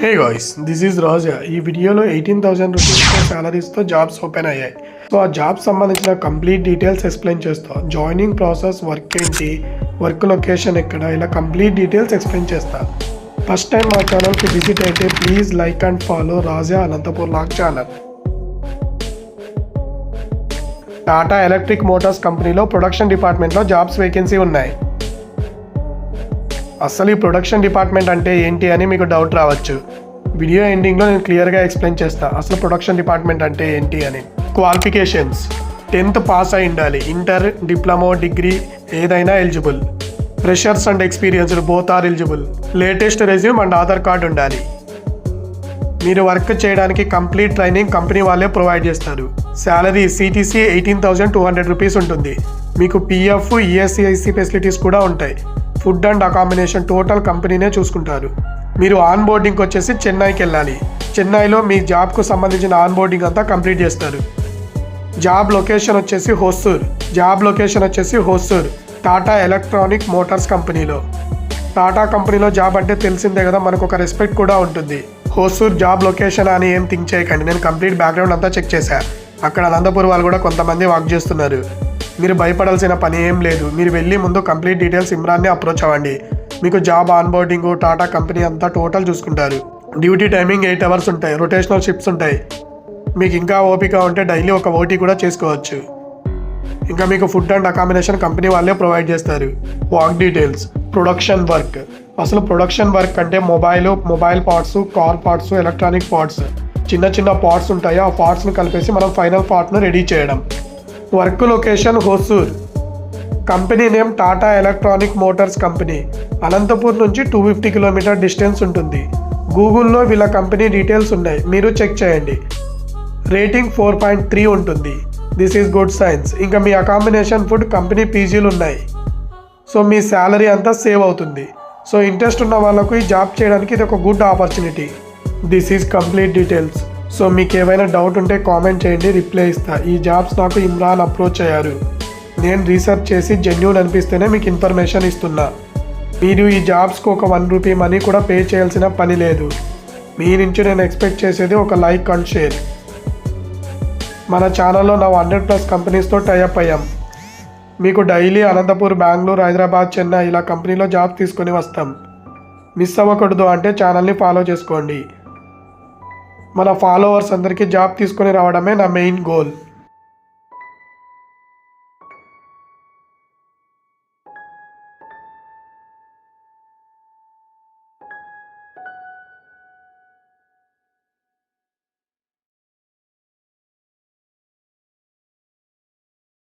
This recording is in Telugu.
Hey guys, this is Raja. ఈ వీడియోలో 18,000 రూపీస్ శాలరీస్తో జాబ్స్ ఓపెన్ అయ్యాయి. సో ఆ జాబ్స్ సంబంధించిన కంప్లీట్ డీటెయిల్స్ ఎక్స్ప్లెయిన్ చేస్తా. జాయినింగ్ ప్రాసెస్, వర్క్ ఏంటి, వర్క్ లొకేషన్ ఎక్కడ, ఇలా కంప్లీట్ డీటెయిల్స్ ఎక్స్ప్లెయిన్ చేస్తా. ఫస్ట్ టైం మా ఛానల్కి విజిట్ అయితే please like and follow Raja Anantapur log channel. Tata electric motors కంపెనీలో ప్రొడక్షన్ డిపార్ట్మెంట్లో జాబ్స్ వేకెన్సీ ఉన్నాయి. అసలు ఈ ప్రొడక్షన్ డిపార్ట్మెంట్ అంటే ఏంటి అని మీకు డౌట్ రావచ్చు. వీడియో ఎండింగ్లో నేను క్లియర్గా ఎక్స్ప్లెయిన్ చేస్తాను అసలు ప్రొడక్షన్ డిపార్ట్మెంట్ అంటే ఏంటి అని. క్వాలిఫికేషన్స్: 10th పాస్ అయి ఉండాలి. ఇంటర్, డిప్లొమా, డిగ్రీ ఏదైనా eligible. Freshers and experienced both are eligible. Latest resume and Aadhaar card ఉండాలి. మీరు వర్క్ చేయడానికి కంప్లీట్ ట్రైనింగ్ కంపెనీ వాళ్ళే ప్రొవైడ్ చేస్తారు. శాలరీ సిటీసీ 18,200 రూపీస్ ఉంటుంది. మీకు పిఎఫ్, ఈఎస్ఐసి ఫెసిలిటీస్ కూడా ఉంటాయి. ఫుడ్ అండ్ అకామిడేషన్ టోటల్ కంపెనీనే చూసుకుంటారు. మీరు ఆన్ బోర్డింగ్కి వచ్చేసి చెన్నైకి వెళ్ళాలి. చెన్నైలో మీ జాబ్కు సంబంధించిన ఆన్ బోర్డింగ్ అంతా కంప్లీట్ చేస్తారు. జాబ్ లొకేషన్ వచ్చేసి హోసూర్ టాటా ఎలక్ట్రానిక్ మోటార్స్ కంపెనీలో. టాటా కంపెనీలో జాబ్ అంటే తెలిసిందే కదా, మనకు ఒక రెస్పెక్ట్ కూడా ఉంటుంది. హోసూర్ జాబ్ లొకేషన్ అని ఏం థింక్ చేయకండి. నేను కంప్లీట్ బ్యాక్గ్రౌండ్ అంతా చెక్ చేశాను. అక్కడ అనంతపూర్ వాళ్ళు కూడా కొంతమంది వర్క్ చేస్తున్నారు. మీరు భయపడాల్సిన పని ఏం లేదు. మీరు వెళ్ళి ముందు కంప్లీట్ డీటెయిల్స్ ఇమ్రాన్ని అప్రోచ్ అవ్వండి. మీకు job on boarding, Tata company అంతా టోటల్ చూసుకుంటారు. డ్యూటీ టైమింగ్ 8 hours ఉంటాయి. రొటేషనల్ షిఫ్ట్స్ ఉంటాయి. మీకు ఇంకా ఓపిక ఉంటే డైలీ ఒక ఓటీ కూడా చేసుకోవచ్చు. ఇంకా మీకు ఫుడ్ అండ్ అకామిడేషన్ కంపెనీ వాళ్ళే ప్రొవైడ్ చేస్తారు. Work details: production work. అసలు ప్రొడక్షన్ వర్క్ అంటే mobile parts, car parts, electronic parts, చిన్న పార్ట్స్ ఉంటాయి. ఆ పార్ట్స్ని కలిపేసి మనం ఫైనల్ పార్ట్ను రెడీ చేయడం. Work location Hosur. Company name Tata electronic Motors company. Anantapur నుంచి 250 కిలోమీటర్ డిస్టెన్స్ ఉంటుంది. గూగుల్లో వీళ్ళ కంపెనీ డీటెయిల్స్ ఉన్నాయి, మీరు చెక్ చేయండి. రేటింగ్ 4.3 ఉంటుంది. This is good science. ఇంకా మీ అకామిడేషన్, ఫుడ్ కంపెనీ పీజీలు ఉన్నాయి. సో మీ శాలరీ అంతా సేవ్ అవుతుంది. సో ఇంట్రెస్ట్ ఉన్న వాళ్ళకు ఈ జాబ్ చేయడానికి ఇది ఒక good opportunity. This is complete details. So మీకు ఏమైనా డౌట్ ఉంటే కామెంట్ చేయండి, రిప్లై ఇస్తా. ఈ జాబ్స్ నాకు ఇమ్రాన్ అప్రోచ్ అయ్యారు. నేను రీసెర్చ్ చేసి జెన్యూన్ అనిపిస్తేనే మీకు ఇన్ఫర్మేషన్ ఇస్తున్నా. మీరు ఈ జాబ్స్కి ఒక 1 రూపీ మనీ కూడా పే చేయాల్సిన పని లేదు. మీ నుంచి నేను ఎక్స్పెక్ట్ చేసేది ఒక లైక్ అండ్ షేర్. మన ఛానల్లో నా 100+ కంపెనీస్తో టైఅప్ అయ్యాం. మీకు డైలీ అనంతపూర్, బెంగళూరు, హైదరాబాద్, చెన్నై ఇలా కంపెనీలో జాబ్ తీసుకొని వస్తాం. మిస్ అవ్వకూడదు అంటే ఛానల్ని ఫాలో చేసుకోండి. మన ఫాలోవర్స్ అందరికీ జాబ్ తీసుకొని రావడమే నా మెయిన్ గోల్.